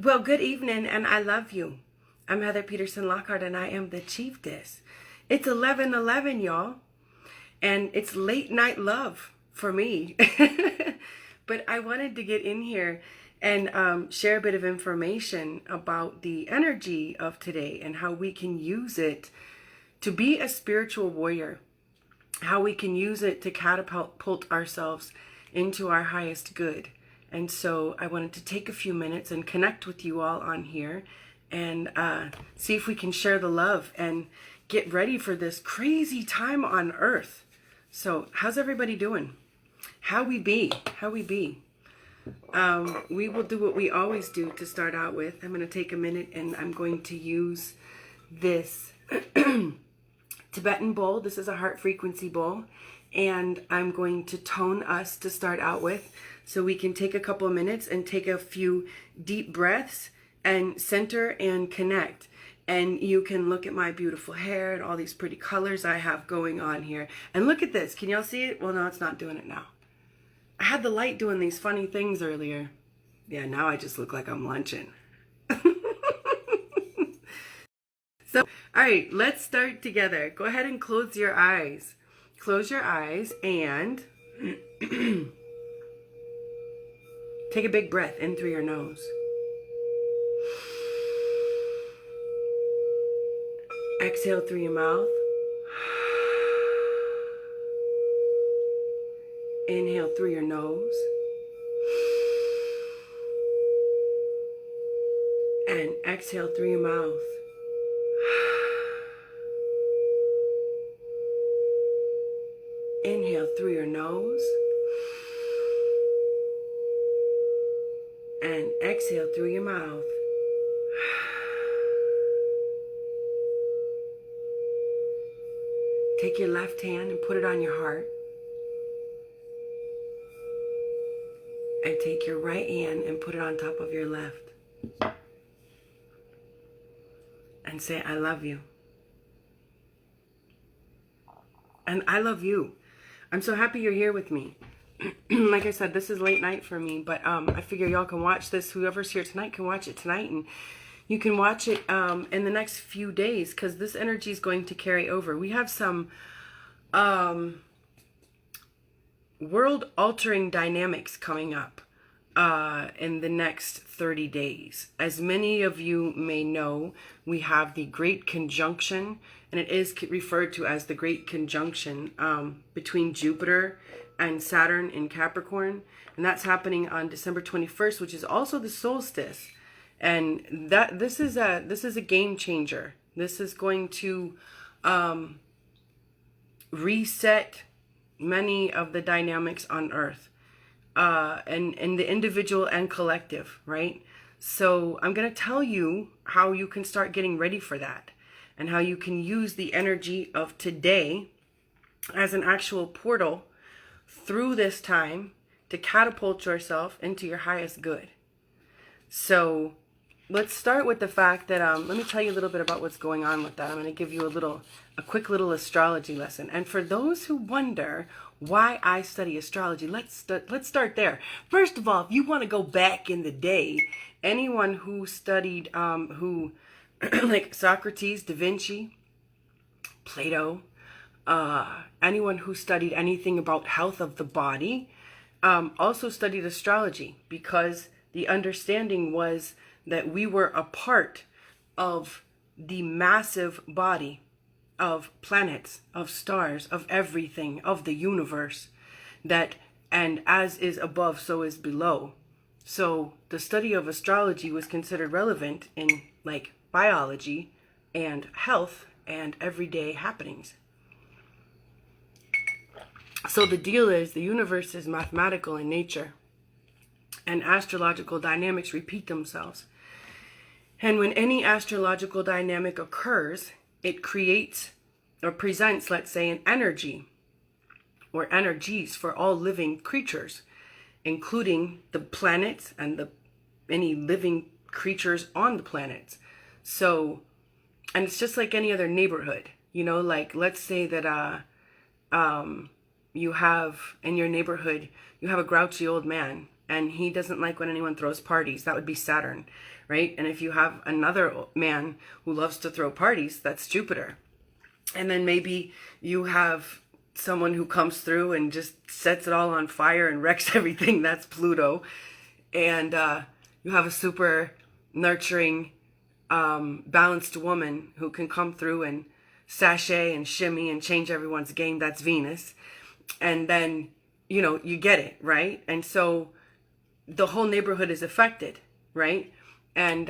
Well, good evening, and I love you. I'm Heather Peterson Lockhart, and I am the Chieftess. It's 11:11, y'all, and it's late night love for me. But I wanted to get in here and share a bit of information about the energy of today and how we can use it to be a spiritual warrior, how we can use it to catapult ourselves into our highest good. And so I wanted to take a few minutes and connect with you all on here and see if we can share the love and get ready for this crazy time on Earth. So how's everybody doing? How we be? We will do what we always do to start out with. I'm going to take a minute and I'm going to use this Tibetan bowl. This is a heart frequency bowl. And I'm going to tone us to start out with so we can take a couple of minutes and take a few deep breaths and center and connect. And you can look at my beautiful hair and all these pretty colors I have going on here. And look at this. Can y'all see it? Well, no, it's not doing it now. I had the light doing these funny things earlier. Yeah, now I just look like I'm lunching. So, all right, let's start together. Go ahead and close your eyes. Close your eyes and take a big breath in through your nose. Exhale through your mouth. Inhale through your nose. And exhale through your mouth. Inhale through your nose. And exhale through your mouth. Take your left hand and put it on your heart. And take your right hand and put it on top of your left. And say, I love you. And I love you. I'm so happy you're here with me. Like I said, this is late night for me, but I figure y'all can watch this. Whoever's here tonight can watch it tonight, and you can watch it in the next few days because this energy is going to carry over. We have some world-altering dynamics coming up in the next 30 days. As many of you may know, we have the Great Conjunction, and it is referred to as the Great Conjunction between Jupiter and Saturn in Capricorn, and that's happening on December 21st, which is also the solstice. And this is a game changer. This is going to reset many of the dynamics on Earth, and the individual and collective, right? So I'm going to tell you how you can start getting ready for that and how you can use the energy of today as an actual portal through this time to catapult yourself into your highest good. So let's start with the fact that, let me tell you a little bit about what's going on with that. I'm going to give you a quick little astrology lesson. And for those who wonder why I study astrology, let's start there. First of all, if you want to go back in the day, anyone who studied, like Socrates, Da Vinci, Plato, anyone who studied anything about health of the body, also studied astrology, because the understanding was that we were a part of the massive body of planets, of stars, of everything, of the universe, that, and as is above, so is below. So the study of astrology was considered relevant in like biology and health and everyday happenings. So the deal is, the universe is mathematical in nature, and astrological dynamics repeat themselves. And when any astrological dynamic occurs, it creates or presents, let's say, an energy or energies for all living creatures, including the planets and any living creatures on the planets. So, and it's just like any other neighborhood, you know, like let's say that you have in your neighborhood, you have a grouchy old man, and he doesn't like when anyone throws parties. That would be Saturn, right? And if you have another man who loves to throw parties, that's Jupiter. And then maybe you have someone who comes through and just sets it all on fire and wrecks everything. That's Pluto. And you have a super nurturing, balanced woman who can come through and sashay and shimmy and change everyone's game. That's Venus. And then, you know, you get it, right? And so the whole neighborhood is affected, right? And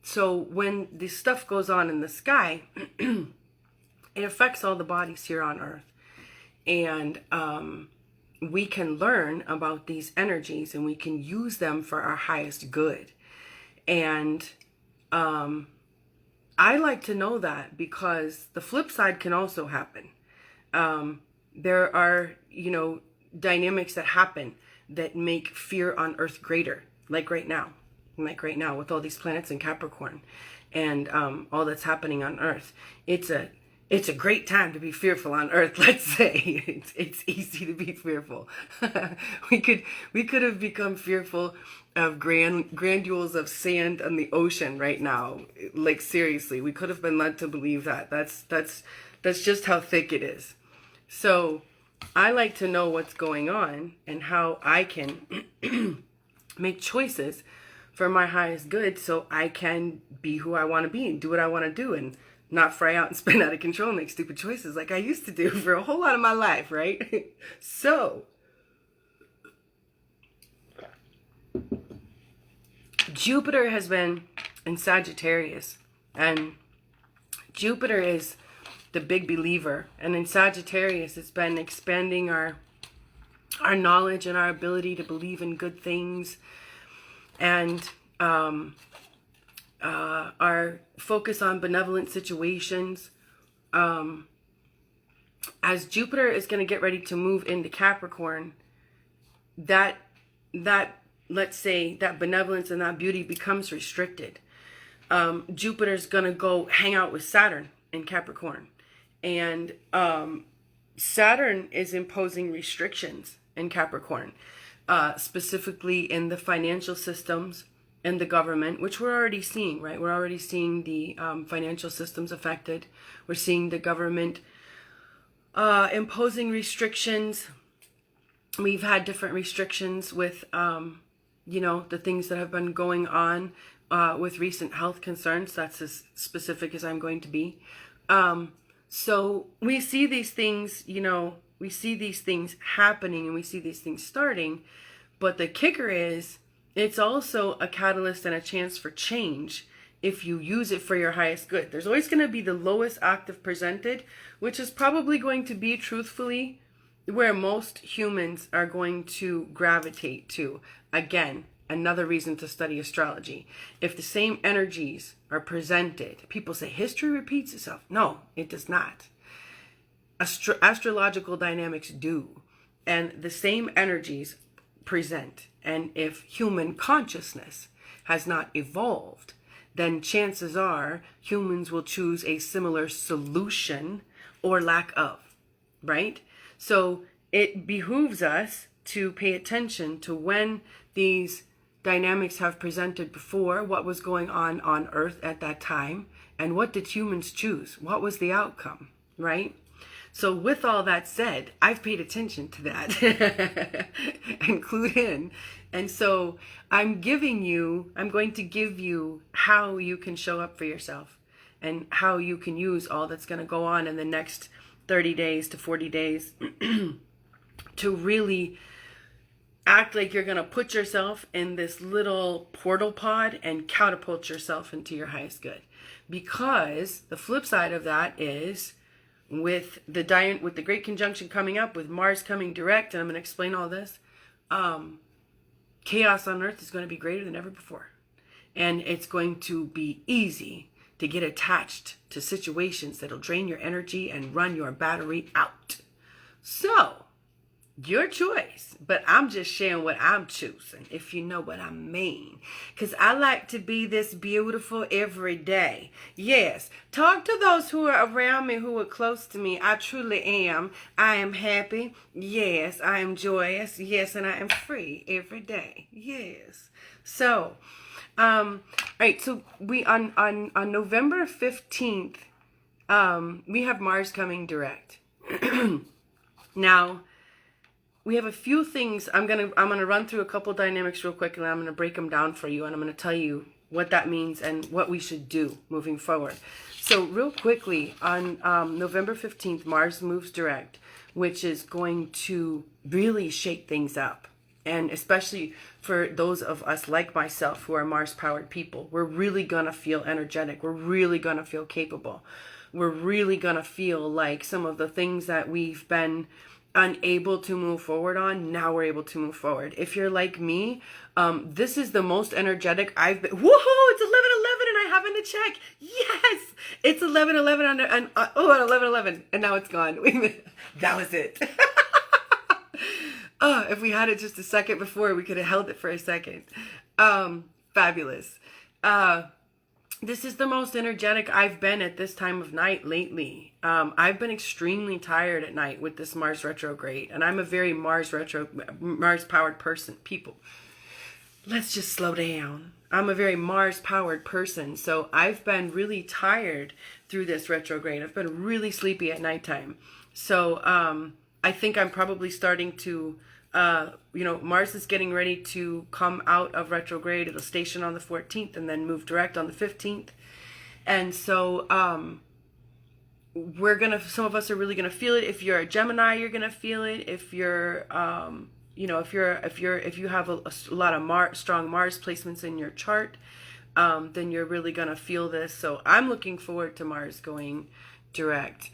so when this stuff goes on in the sky, it affects all the bodies here on Earth. And we can learn about these energies and we can use them for our highest good. And I like to know that because the flip side can also happen. There are, you know, dynamics that happen that make fear on Earth greater, like right now with all these planets in Capricorn and all that's happening on Earth. It's a great time to be fearful on Earth. Let's say it's easy to be fearful. we could have become fearful of granules of sand on the ocean right now. Like seriously, we could have been led to believe that. That's just how thick it is. So I like to know what's going on and how I can make choices for my highest good so I can be who I want to be and do what I want to do and not fry out and spin out of control and make stupid choices like I used to do for a whole lot of my life, right? So, Jupiter has been in Sagittarius, and Jupiter is the big believer, and in Sagittarius it's been expanding our knowledge and our ability to believe in good things, and our focus on benevolent situations. As Jupiter is going to get ready to move into Capricorn, that let's say that benevolence and that beauty becomes restricted. Jupiter's going to go hang out with Saturn in Capricorn, and Saturn is imposing restrictions in Capricorn, specifically in the financial systems and the government, which we're already seeing, right? We're already seeing the financial systems affected. We're seeing the government imposing restrictions. We've had different restrictions with, you know, the things that have been going on with recent health concerns. That's as specific as I'm going to be. So we see these things, you know, we see these things happening and we see these things starting. But the kicker is, it's also a catalyst and a chance for change if you use it for your highest good. There's always going to be the lowest octave presented, which is probably going to be, truthfully, where most humans are going to gravitate to. Again, another reason to study astrology. If the same energies are presented, people say history repeats itself. No, it does not. Astrological dynamics do. And the same energies present. And if human consciousness has not evolved, then chances are humans will choose a similar solution or lack of, right? So it behooves us to pay attention to when these dynamics have presented before, what was going on Earth at that time, and what did humans choose? What was the outcome, right? So with all that said, I've paid attention to that and clued in. And so I'm going to give you how you can show up for yourself and how you can use all that's going to go on in the next 30 days to 40 days to really act like you're going to put yourself in this little portal pod and catapult yourself into your highest good. Because the flip side of that is, with the great conjunction coming up, with Mars coming direct, and I'm going to explain all this, chaos on Earth is going to be greater than ever before. And it's going to be easy to get attached to situations that'll drain your energy and run your battery out. So, Your choice, but I'm just sharing what I'm choosing, if you know what I mean. Because I like to be this beautiful every day. Yes, talk to those who are around me, who are close to me. I truly am. I am happy. Yes, I am joyous. Yes, and I am free every day. Yes. So, all right, so we on November 15th, we have Mars coming direct. Now, we have a few things. I'm gonna run through a couple dynamics real quick, and I'm gonna break them down for you, and I'm gonna tell you what that means and what we should do moving forward. So real quickly, on November 15th, Mars moves direct, which is going to really shake things up. And especially for those of us like myself who are Mars-powered people, we're really gonna feel energetic. We're really gonna feel capable. We're really gonna feel like some of the things that we've been unable to move forward on, now we're able to move forward. If you're like me, this is the most energetic I've been. Woohoo! It's 11:11 and I haven't to check. Yes, it's 11:11 at 11:11, and now it's gone. Wait a minute, that was it. Oh, if we had it just a second before, we could have held it for a second. Fabulous. This is the most energetic I've been at this time of night lately. I've been extremely tired at night with this Mars retrograde, and I'm a very Mars-powered person. People, let's just slow down. I'm a very Mars-powered person, so I've been really tired through this retrograde. I've been really sleepy at nighttime. So I think I'm probably starting to, Mars is getting ready to come out of retrograde. It'll station on the 14th and then move direct on the 15th. And so some of us are really gonna feel it. If you're a Gemini, you're gonna feel it. If you're, if you have a lot of strong Mars placements in your chart, then you're really gonna feel this. So I'm looking forward to Mars going direct.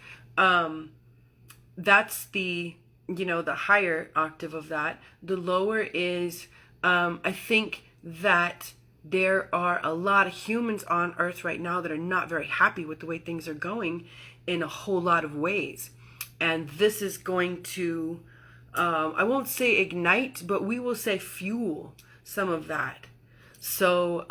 That's the higher octave of that. The lower is, I think that there are a lot of humans on Earth right now that are not very happy with the way things are going in a whole lot of ways. And this is going to, I won't say ignite, but we will say fuel some of that. So,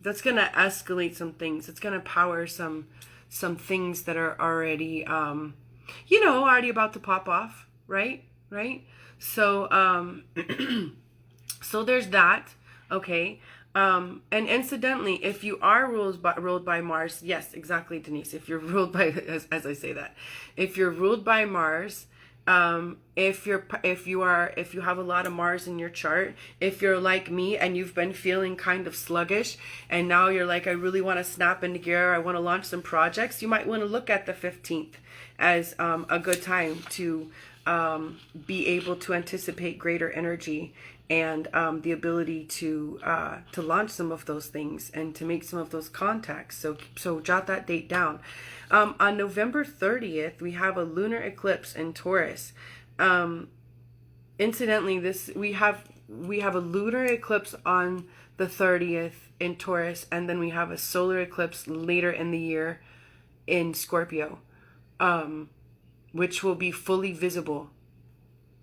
that's gonna escalate some things. It's gonna power some things that are already already about to pop off, right? So so there's that. Okay. And incidentally, if you are ruled by Mars, yes, exactly, Denise. If you're ruled by, as I say that, if you're ruled by Mars, if you have a lot of Mars in your chart, if you're like me and you've been feeling kind of sluggish and now you're like, I really want to snap into gear, I want to launch some projects, you might want to look at the 15th as a good time to be able to anticipate greater energy and the ability to launch some of those things and to make some of those contacts. So jot that date down. On November 30th, we have a lunar eclipse in Taurus. Incidentally, we have a lunar eclipse on the 30th in Taurus, and then we have a solar eclipse later in the year in Scorpio, which will be fully visible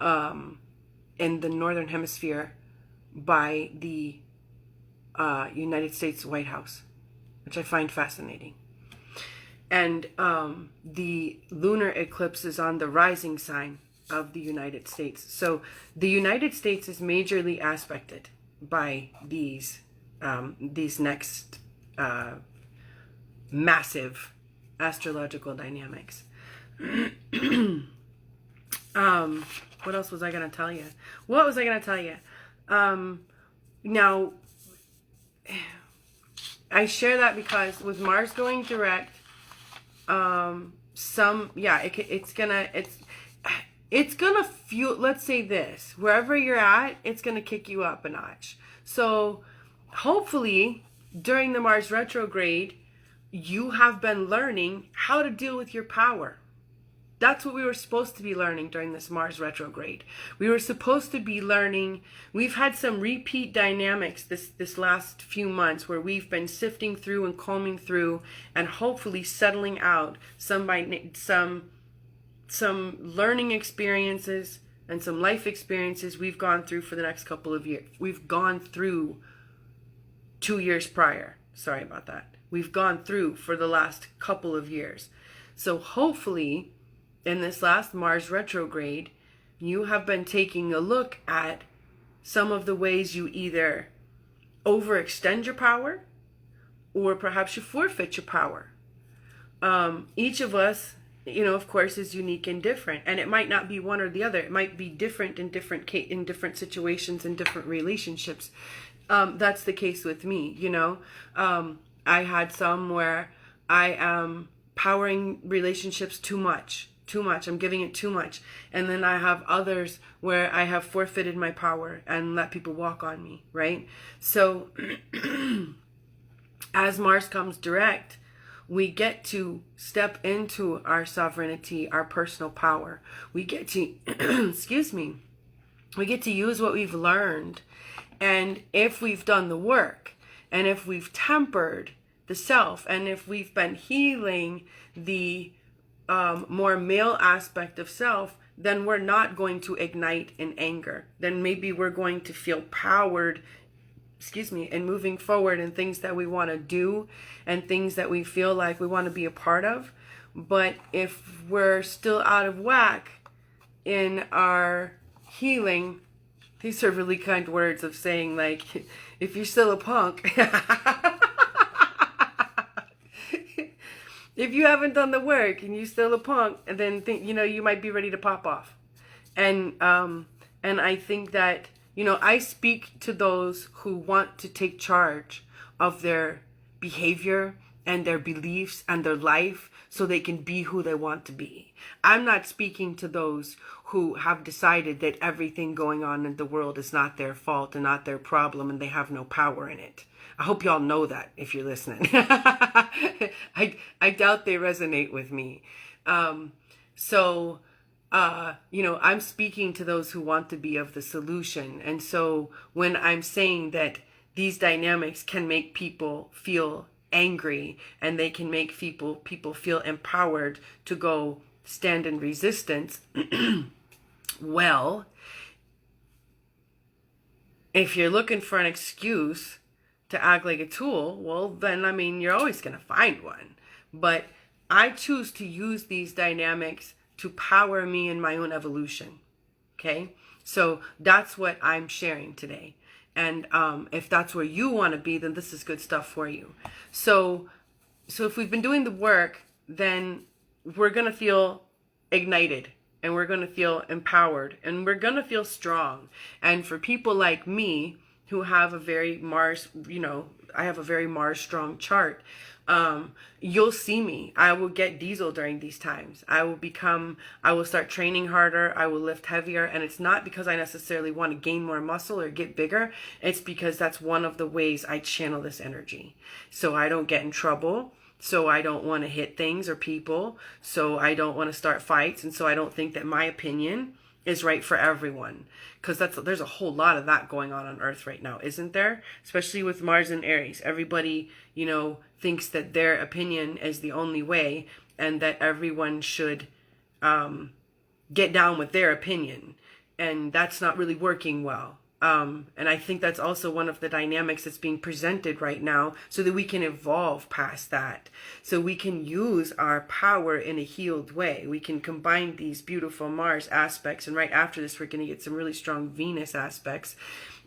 in the Northern Hemisphere by the United States White House, which I find fascinating. And the lunar eclipse is on the rising sign of the United States. So the United States is majorly aspected by these next massive astrological dynamics. What else was I going to tell you? Now, I share that because with Mars going direct, it's gonna fuel, let's say this, wherever you're at, it's gonna kick you up a notch. So hopefully during the Mars retrograde, you have been learning how to deal with your power. that's what we were supposed to be learning during this Mars retrograde. We were supposed to be learning. We've had some repeat dynamics this last few months where we've been sifting through and combing through and hopefully settling out some learning experiences and some life experiences we've gone through for the next couple of years. We've gone through 2 years prior. Sorry about that. We've gone through for the last couple of years. So hopefully in this last Mars retrograde, you have been taking a look at some of the ways you either overextend your power or perhaps you forfeit your power. Each of us, of course, is unique and different, and it might not be one or the other. It might be different in different situations and different relationships. That's the case with me. I had some where I am powering relationships too much. I'm giving it too much. And then I have others where I have forfeited my power and let people walk on me, right? So as Mars comes direct, we get to step into our sovereignty, our personal power. We get to, we get to use what we've learned. And if we've done the work, and if we've tempered the self, and if we've been healing the more male aspect of self, then we're not going to ignite in anger. Then maybe we're going to feel powered, and moving forward in things that we want to do and things that we feel like we want to be a part of. But if we're still out of whack in our healing, these are really kind words of saying, like, if you're still a punk, if you haven't done the work and you're still a punk, then you might be ready to pop off. And I think that, I speak to those who want to take charge of their behavior and their beliefs and their life so they can be who they want to be. I'm not speaking to those who have decided that everything going on in the world is not their fault and not their problem and they have no power in it. I hope y'all know that if you're listening. I doubt they resonate with me. I'm speaking to those who want to be of the solution. And so when I'm saying that these dynamics can make people feel angry and they can make people feel empowered to go stand in resistance, well, if you're looking for an excuse to act like a tool, well, then, you're always going to find one. But I choose to use these dynamics to power me in my own evolution. Okay? So that's what I'm sharing today. And if that's where you want to be, then this is good stuff for you. So if we've been doing the work, then we're going to feel ignited and we're going to feel empowered and we're going to feel strong. And for people like me who have a very Mars, I have a very Mars strong chart, you'll see me. I will get diesel during these times. I will start training harder. I will lift heavier. And it's not because I necessarily want to gain more muscle or get bigger. It's because that's one of the ways I channel this energy. So I don't get in trouble. So I don't want to hit things or people. So I don't want to start fights. And so I don't think that my opinion is right for everyone. Because there's a whole lot of that going on Earth right now, isn't there? Especially with Mars and Aries. Everybody, thinks that their opinion is the only way and that everyone should get down with their opinion. And that's not really working well. And I think that's also one of the dynamics that's being presented right now so that we can evolve past that. So we can use our power in a healed way. We can combine these beautiful Mars aspects. And right after this, we're going to get some really strong Venus aspects.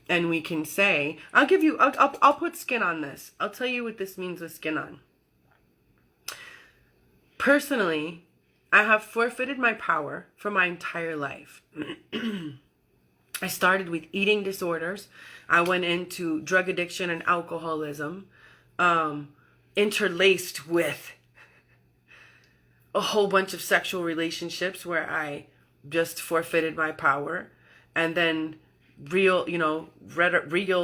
And we can say, I'll put skin on this. I'll tell you what this means with skin on. Personally, I have forfeited my power for my entire life. I started with eating disorders. I went into drug addiction and alcoholism, interlaced with a whole bunch of sexual relationships where I just forfeited my power. And then real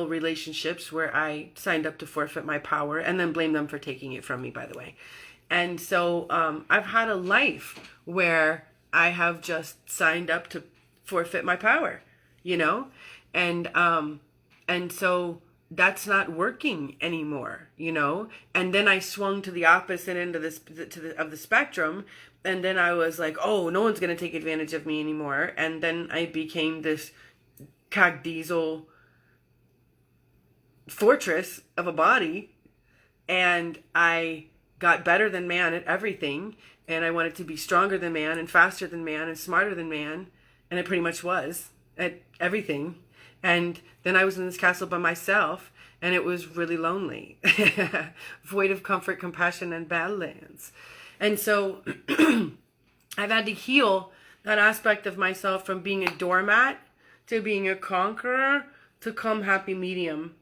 relationships where I signed up to forfeit my power and then blame them for taking it from me, by the way. And so I've had a life where I have just signed up to forfeit my power, you know? And so that's not working anymore, you know? And then I swung to the opposite end of the spectrum. And then I was like, oh, no one's going to take advantage of me anymore. And then I became this cog diesel fortress of a body. And I got better than man at everything. And I wanted to be stronger than man and faster than man and smarter than man. And I pretty much was at everything. And then I was in this castle by myself, and it was really lonely, void of comfort, compassion, and badlands. And so I've had to heal that aspect of myself from being a doormat to being a conqueror to come happy medium,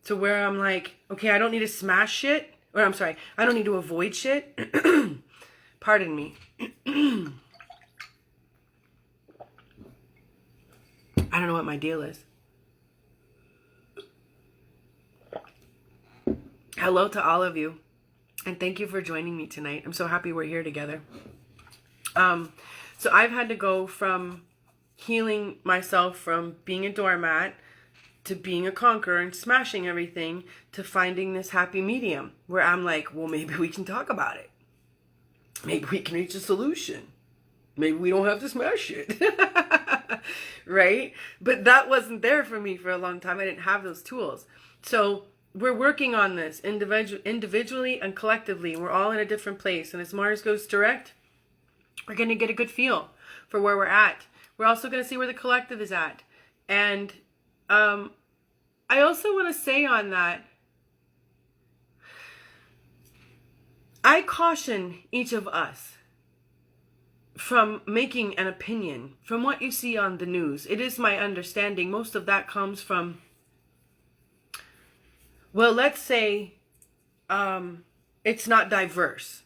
to where I'm like, okay, I don't need to smash shit, or I'm sorry, I don't need to avoid shit. Pardon me. I don't know what my deal is. Hello to all of you, and thank you for joining me tonight. I'm so happy we're here together. So I've had to go from healing myself from being a doormat to being a conqueror and smashing everything to finding this happy medium where I'm like, well, maybe we can talk about it. Maybe we can reach a solution. Maybe we don't have to smash it. Right? But that wasn't there for me for a long time. I didn't have those tools. So we're working on this individually and collectively. We're all in a different place. And as Mars goes direct, we're going to get a good feel for where we're at. We're also going to see where the collective is at. And I also want to say on that, I caution each of us from making an opinion from what you see on the news. It is my understanding most of that comes from, well, let's say it's not diverse,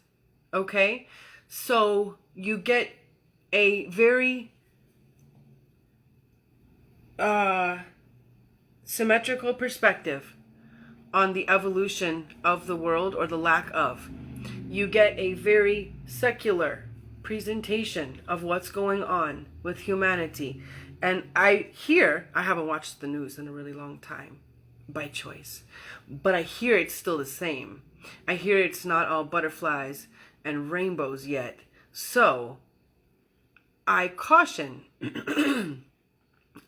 okay? So you get a very symmetrical perspective on the evolution of the world or the lack of. You get a very secular presentation of what's going on with humanity. And I haven't watched the news in a really long time by choice, but I hear it's still the same. I hear it's not all butterflies and rainbows yet. So I caution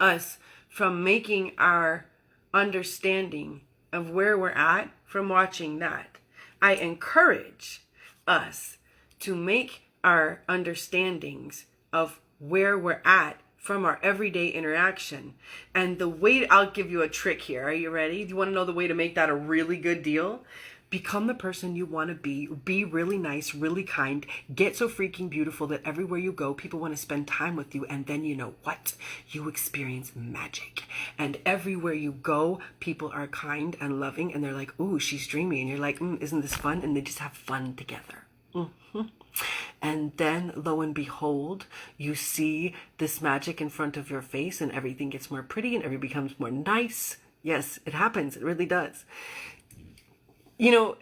us from making our understanding of where we're at from watching that. I encourage us to make our understandings of where we're at from our everyday interaction. And the way, I'll give you a trick here. Are you ready? Do you want to know the way to make that a really good deal? Become the person you want to be really nice, really kind, get so freaking beautiful that everywhere you go, people want to spend time with you. And then you know what? You experience magic. And everywhere you go, people are kind and loving and they're like, ooh, she's dreamy. And you're like, isn't this fun? And they just have fun together. And then lo and behold, you see this magic in front of your face and everything gets more pretty and everything becomes more nice. Yes, it happens. It really does. You know,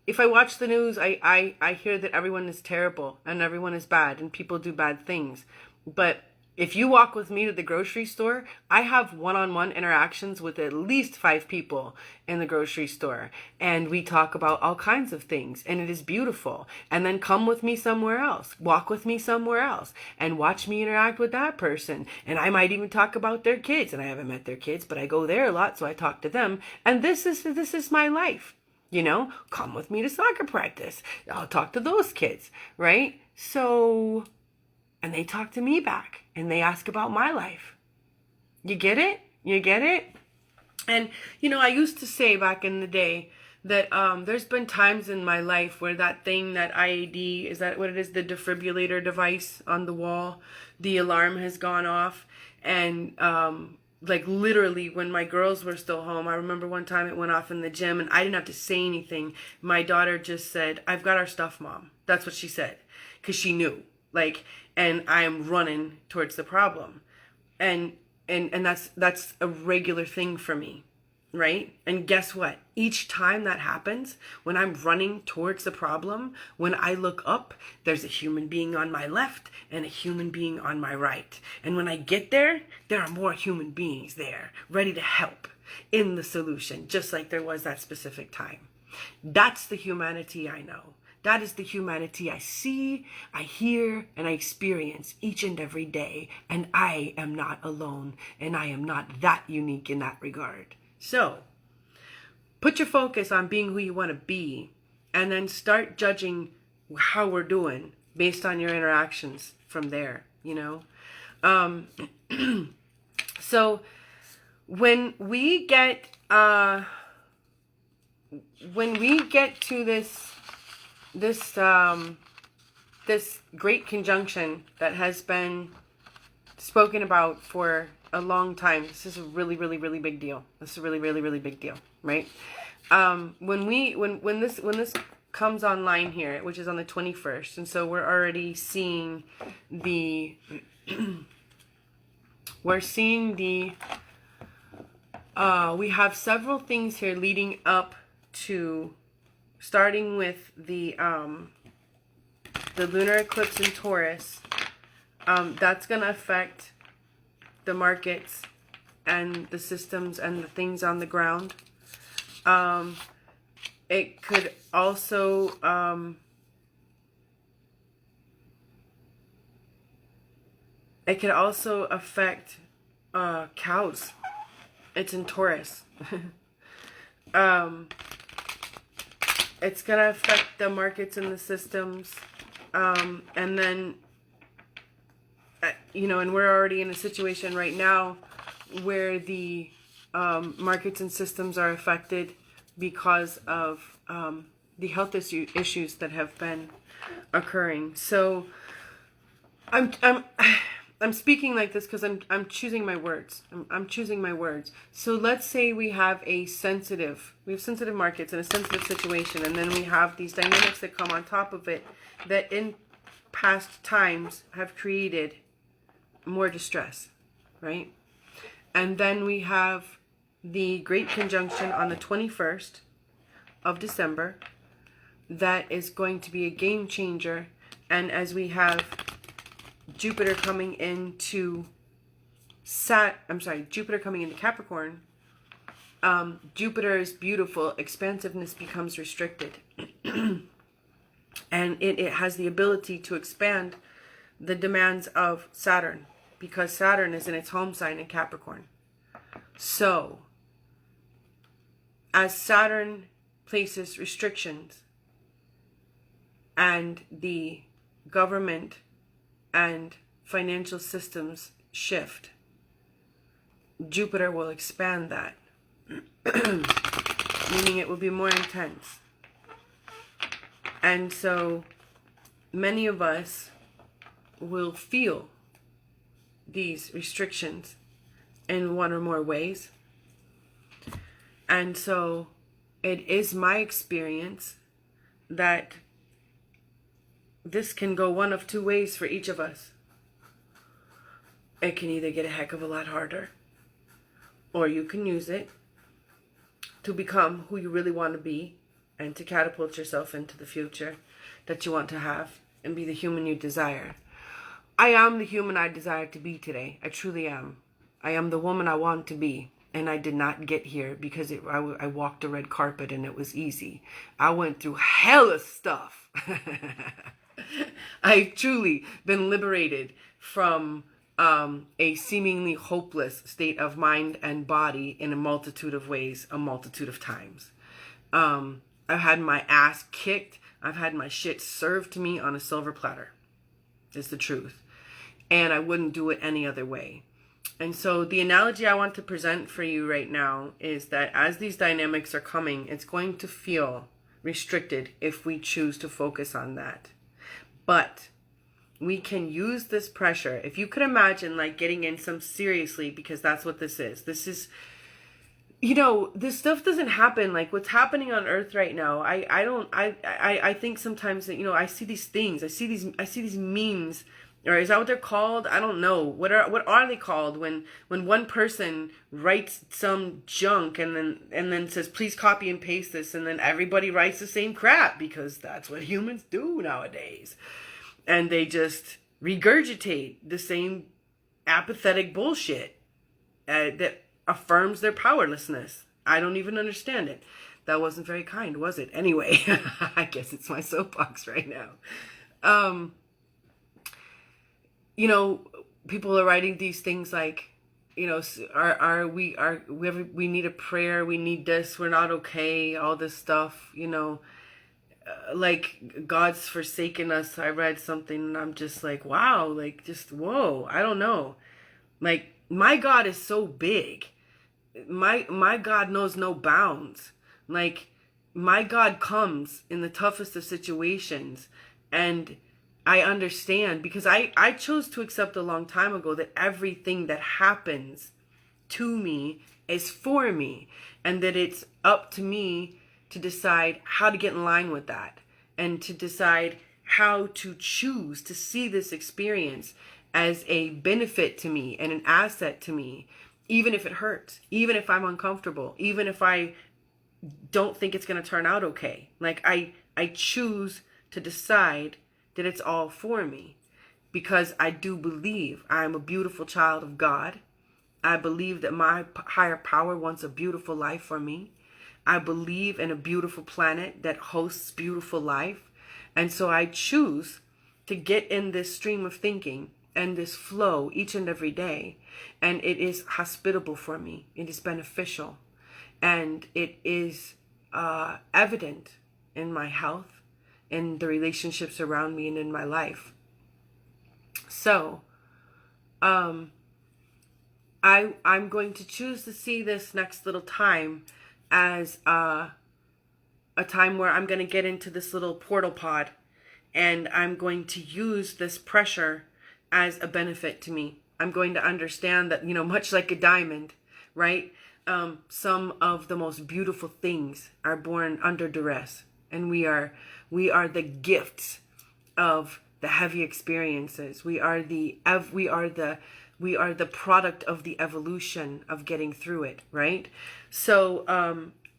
if I watch the news, I hear that everyone is terrible and everyone is bad and people do bad things. But if you walk with me to the grocery store, I have one-on-one interactions with at least 5 people in the grocery store. And we talk about all kinds of things and it is beautiful. And then come with me somewhere else, walk with me somewhere else and watch me interact with that person. And I might even talk about their kids, and I haven't met their kids, but I go there a lot. So I talk to them, and this is my life. You know, come with me to soccer practice. I'll talk to those kids, right? So, and they talk to me back and they ask about my life. You get it? You get it? And, you know, I used to say back in the day that there's been times in my life where that thing, that IAD, is that what it is? The defibrillator device on the wall, the alarm has gone off. And, like literally when my girls were still home, I remember one time it went off in the gym and I didn't have to say anything. My daughter just said, I've got our stuff, Mom. That's what she said. Because she knew, like, and I'm running towards the problem. And that's a regular thing for me, right? And guess what? Each time that happens, when I'm running towards the problem, when I look up, there's a human being on my left and a human being on my right. And when I get there, there are more human beings there, ready to help in the solution, just like there was that specific time. That's the humanity I know. That is the humanity I see, I hear, and I experience each and every day. And I am not alone, and I am not that unique in that regard. So, put your focus on being who you want to be, and then start judging how we're doing based on your interactions from there, you know? So, when we get to this great conjunction that has been spoken about for a long time. This is a really, really, really big deal. This is a really, really, really big deal, right? When this comes online here, which is on the 21st, and so we're already seeing the we have several things here leading up to, starting with the lunar eclipse in Taurus. That's gonna affect the markets and the systems and the things on the ground. It could also affect cows. It's in Taurus. It's gonna affect the markets and the systems, and then and we're already in a situation right now where the markets and systems are affected because of the health issues that have been occurring. So I'm speaking like this because I'm choosing my words. I'm choosing my words. So let's say we have sensitive markets and a sensitive situation, and then we have these dynamics that come on top of it that in past times have created more distress, right? And then we have the great conjunction on the 21st of December that is going to be a game changer. And as we have Jupiter coming into Jupiter coming into Capricorn, Jupiter is beautiful, expansiveness becomes restricted. And it has the ability to expand the demands of Saturn, because Saturn is in its home sign in Capricorn. So, as Saturn places restrictions and the government and financial systems shift, Jupiter will expand that, meaning it will be more intense. And so many of us will feel these restrictions in one or more ways. And so it is my experience that this can go one of two ways for each of us. It can either get a heck of a lot harder, or you can use it to become who you really want to be and to catapult yourself into the future that you want to have and be the human you desire. I am the human I desire to be today. I truly am. I am the woman I want to be. And I did not get here because I walked a red carpet and it was easy. I went through hella stuff. I've truly been liberated from a seemingly hopeless state of mind and body in a multitude of ways, a multitude of times. I've had my ass kicked. I've had my shit served to me on a silver platter. It's the truth. And I wouldn't do it any other way. And so the analogy I want to present for you right now is that as these dynamics are coming, it's going to feel restricted if we choose to focus on that. But we can use this pressure. If you could imagine like getting in some seriously, because that's what this is. This is, this stuff doesn't happen like what's happening on Earth right now. I think sometimes that, I see these things, I see these memes or is that what they're called? I don't know. What are they called when one person writes some junk and then says, please copy and paste this, and then everybody writes the same crap because that's what humans do nowadays. And they just regurgitate the same apathetic bullshit that affirms their powerlessness. I don't even understand it. That wasn't very kind, was it? Anyway, I guess it's my soapbox right now. You know, people are writing these things like, you know, we need a prayer, we need this, we're not okay, all this stuff, you know, like God's forsaken us. I read something and I'm just like, wow, like just, whoa, I don't know. Like, my God is so big. My God knows no bounds. Like, my God comes in the toughest of situations, and I understand, because I chose to accept a long time ago that everything that happens to me is for me, and that it's up to me to decide how to get in line with that, and to decide how to choose to see this experience as a benefit to me and an asset to me, even if it hurts, even if I'm uncomfortable, even if I don't think it's going to turn out okay. Like, I choose to decide that it's all for me, because I do believe I'm a beautiful child of God. I believe that my higher power wants a beautiful life for me. I believe in a beautiful planet that hosts beautiful life. And so I choose to get in this stream of thinking and this flow each and every day. And it is hospitable for me. It is beneficial. And it is evident in my health, in the relationships around me, and in my life. So, I'm going to choose to see this next little time as a time where I'm going to get into this little portal pod, and I'm going to use this pressure as a benefit to me. I'm going to understand that, you know, much like a diamond, right? Some of the most beautiful things are born under duress, and we are the gifts of the heavy experiences. We are the product of the evolution of getting through it, right? So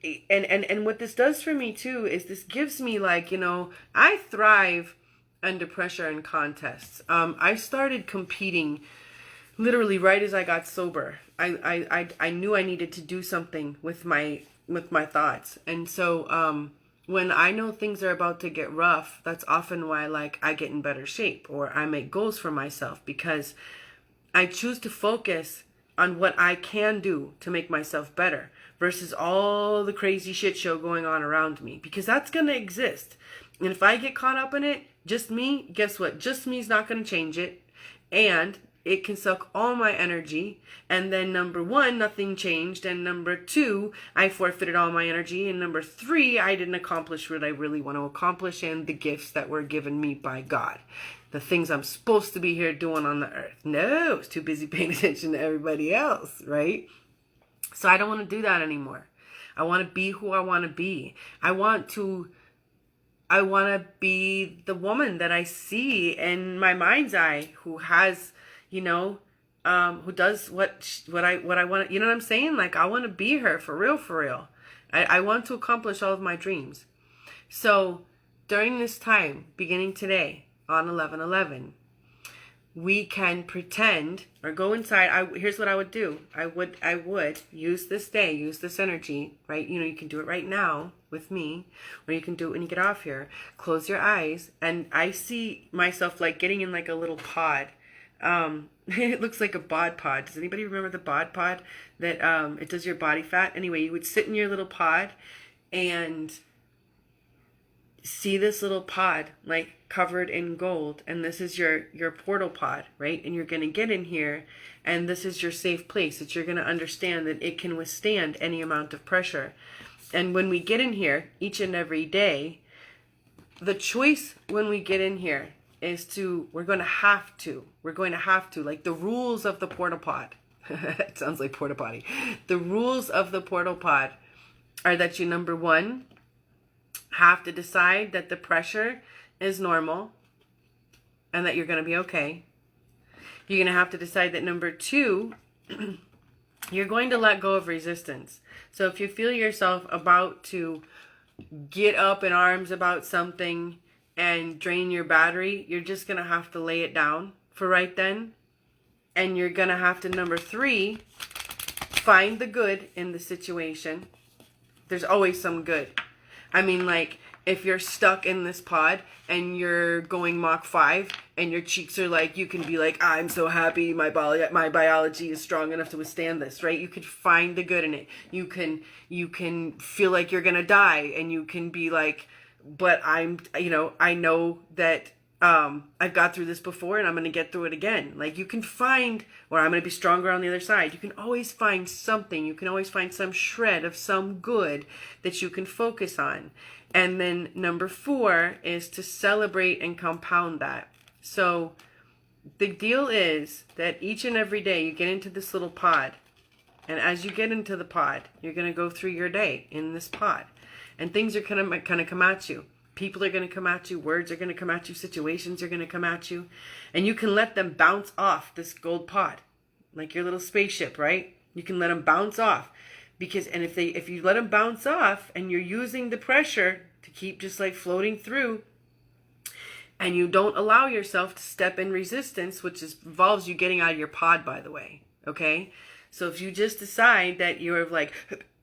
and what this does for me too is this gives me, like, you know, I thrive under pressure and contests. I started competing literally right as I got sober. I knew I needed to do something with my thoughts. And so when I know things are about to get rough, that's often why, like, I get in better shape, or I make goals for myself, because I choose to focus on what I can do to make myself better versus all the crazy shit show going on around me, because that's going to exist. And if I get caught up in it, just me, guess what? Just me is not going to change it. And it can suck all my energy. And then number one, nothing changed. And number two, I forfeited all my energy. And number three, I didn't accomplish what I really want to accomplish, and the gifts that were given me by God. The things I'm supposed to be here doing on the earth. No, I was too busy paying attention to everybody else, right? So I don't want to do that anymore. I want to be who I want to be. I want to be the woman that I see in my mind's eye, who has, you know, who does what I want. You know what I'm saying? Like, I want to be her for real, for real. I want to accomplish all of my dreams. So during this time, beginning today on 11/11, we can pretend or go inside. Here's what I would do. I would use this day, use this energy, right? You know, you can do it right now with me, or you can do it when you get off here. Close your eyes, and I see myself like getting in like a little pod. It looks like a bod pod. Does anybody remember the bod pod that it does your body fat? Anyway, you would sit in your little pod and see this little pod like covered in gold, and this is your portal pod, right? And you're going to get in here, and this is your safe place that you're going to understand that it can withstand any amount of pressure. And when we get in here each and every day, the choice when we get in here is we're going to have to, like the rules of the portal pod. It sounds like porta potty. The rules of the portal pod are that you, number one, have to decide that the pressure is normal and that you're going to be okay. You're going to have to decide that number 2, you're going to let go of resistance. So if you feel yourself about to get up in arms about something and drain your battery, you're just going to have to lay it down for right then. And you're going to have to, number 3, find the good in the situation. There's always some good. I mean, like, if you're stuck in this pod and you're going Mach 5 and your cheeks are like, you can be like, I'm so happy my biology is strong enough to withstand this, right? You could find the good in it. You can feel like you're going to die, and you can be like, but I know that I've got through this before and I'm going to get through it again. Like, you can find, or I'm going to be stronger on the other side. You can always find something. You can always find some shred of some good that you can focus on. And then number 4 is to celebrate and compound that. So the deal is that each and every day you get into this little pod. And as you get into the pod, you're going to go through your day in this pod. And things are going to come at you. People are going to come at you. Words are going to come at you. Situations are going to come at you. And you can let them bounce off this gold pod. Like your little spaceship, right? You can let them bounce off. Because, and if you let them bounce off and you're using the pressure to keep just like floating through, and you don't allow yourself to step in resistance, which involves you getting out of your pod, by the way, okay? So if you just decide that you're like,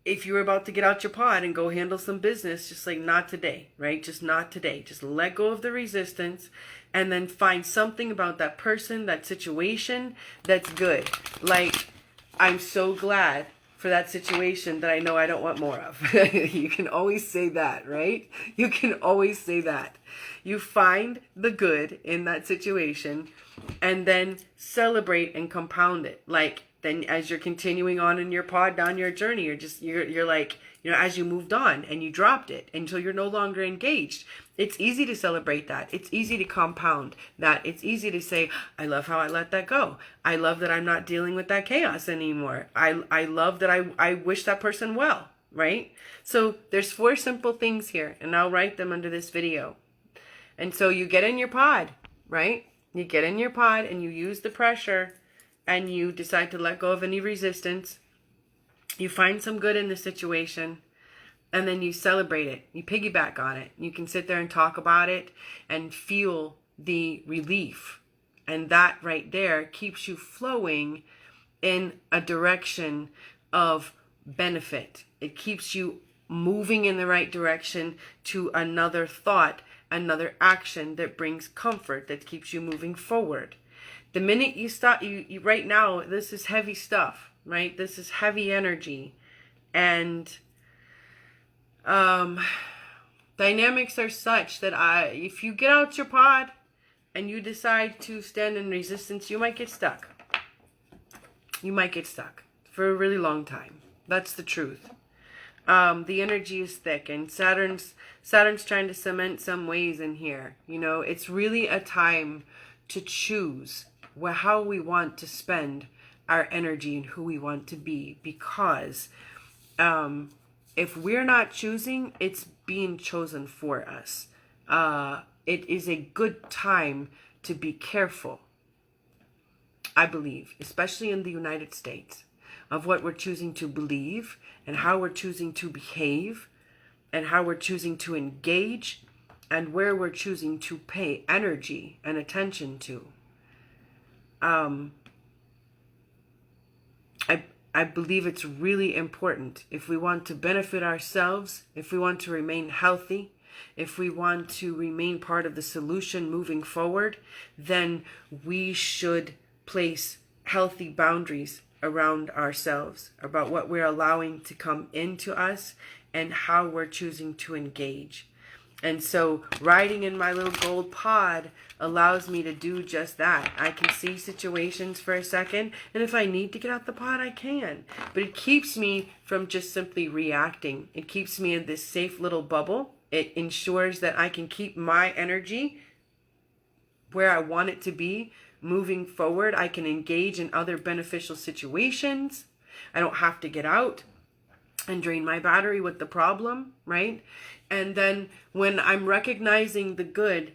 if you're about to get out your pod and go handle some business, just like, not today, right? Just not today. Just let go of the resistance and then find something about that person, that situation that's good. Like, I'm so glad for that situation that I know I don't want more of. You can always say that, right? You can always say that. You find the good in that situation and then celebrate and compound it. Like, then as you're continuing on in your pod down your journey, you're like, as you moved on and you dropped it until you're no longer engaged. It's easy to celebrate that. It's easy to compound that. It's easy to say, I love how I let that go. I love that I'm not dealing with that chaos anymore. I love that I wish that person well, right? So there's 4 simple things here, and I'll write them under this video. And so you get in your pod, right? You get in your pod and you use the pressure and you decide to let go of any resistance. You find some good in the situation. And then you celebrate it. You piggyback on it. You can sit there and talk about it and feel the relief. And that right there keeps you flowing in a direction of benefit. It keeps you moving in the right direction to another thought, another action that brings comfort, that keeps you moving forward. The minute you stop, you right now, this is heavy stuff, right? This is heavy energy. And dynamics are such that if you get out your pod and you decide to stand in resistance, you might get stuck. You might get stuck for a really long time. That's the truth. The energy is thick, and Saturn's trying to cement some ways in here. It's really a time to choose how we want to spend our energy and who we want to be, because if we're not choosing, it's being chosen for us. It is a good time to be careful, I believe, especially in the United States, of what we're choosing to believe and how we're choosing to behave and how we're choosing to engage and where we're choosing to pay energy and attention to. I believe it's really important if we want to benefit ourselves, if we want to remain healthy, if we want to remain part of the solution moving forward, then we should place healthy boundaries around ourselves, about what we're allowing to come into us and how we're choosing to engage. And so riding in my little gold pod allows me to do just that. I can see situations for a second, and if I need to get out the pod, I can. But it keeps me from just simply reacting. It keeps me in this safe little bubble. It ensures that I can keep my energy where I want it to be. Moving forward, I can engage in other beneficial situations. I don't have to get out and drain my battery with the problem, right? And then when I'm recognizing the good,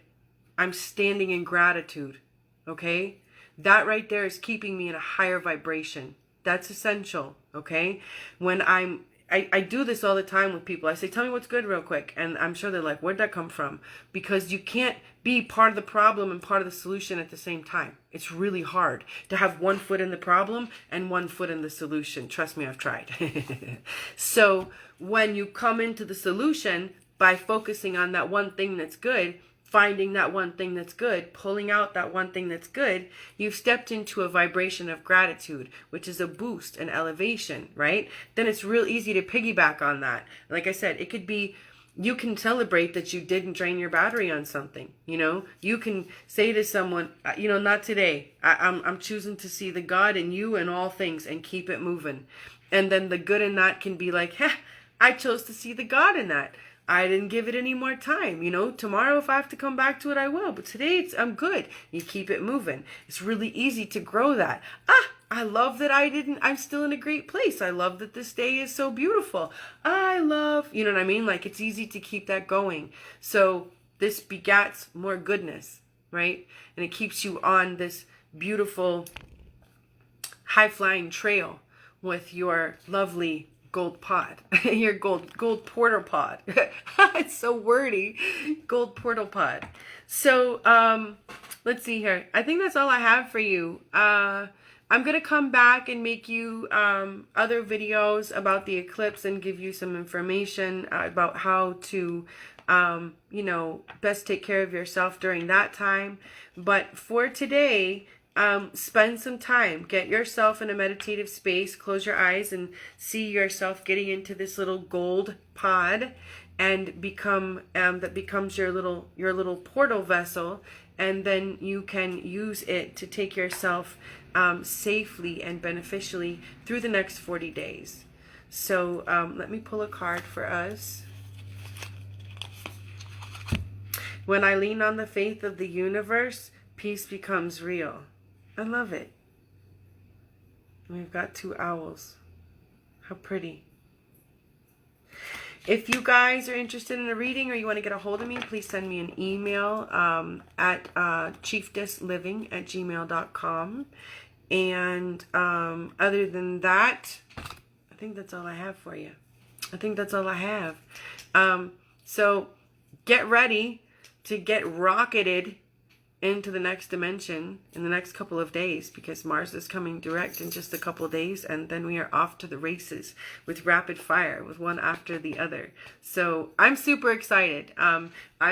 I'm standing in gratitude, okay? that right there is keeping me in a higher vibration. That's essential, okay? When I do this all the time with people. I say, tell me what's good real quick. And I'm sure they're like, where'd that come from? Because you can't be part of the problem and part of the solution at the same time. It's really hard to have one foot in the problem and one foot in the solution. Trust me, I've tried. So when you come into the solution by focusing on that one thing that's good, finding that one thing that's good, pulling out that one thing that's good, you've stepped into a vibration of gratitude, which is a boost, an elevation, right? Then it's real easy to piggyback on that. Like I said, it could be, you can celebrate that you didn't drain your battery on something, you know? You can say to someone, you know, not today. I'm choosing to see the God in you and all things and keep it moving. And then the good in that can be like, I chose to see the God in that. I didn't give it any more time. You know, tomorrow if I have to come back to it, I will. But today I'm good. You keep it moving. It's really easy to grow that. I love that I'm still in a great place. I love that this day is so beautiful. I love, you know what I mean? Like, it's easy to keep that going. So this begats more goodness, right? And it keeps you on this beautiful high-flying trail with your lovely gold pod, your gold portal pod. It's so wordy. Gold portal pod. So let's see here. I think that's all I have for you. I'm gonna come back and make you other videos about the eclipse and give you some information about how to you know, best take care of yourself during that time. But for today, spend some time, get yourself in a meditative space, close your eyes and see yourself getting into this little gold pod and that becomes your little portal vessel, and then you can use it to take yourself safely and beneficially through the next 40 days. So let me pull a card for us. When I lean on the faith of the universe, peace becomes real. I love it. We've got 2 owls. How pretty. If you guys are interested in a reading or you want to get a hold of me, please send me an email at chieftessliving@gmail.com. And other than that, I think that's all I have for you. I think that's all I have. So get ready to get rocketed into the next dimension in the next couple of days, because Mars is coming direct in just a couple of days, and then we are off to the races with rapid fire, with one after the other. So I'm super excited. I'm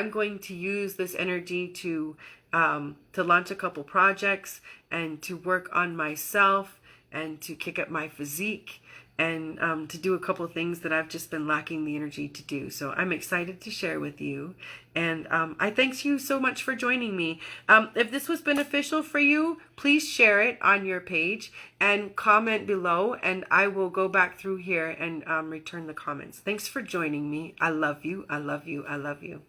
going to use this energy to launch a couple projects and to work on myself and to kick up my physique and to do a couple of things that I've just been lacking the energy to do. So I'm excited to share with you. And I thank you so much for joining me. If this was beneficial for you, please share it on your page and comment below, and I will go back through here and return the comments. Thanks for joining me. I love you. I love you. I love you.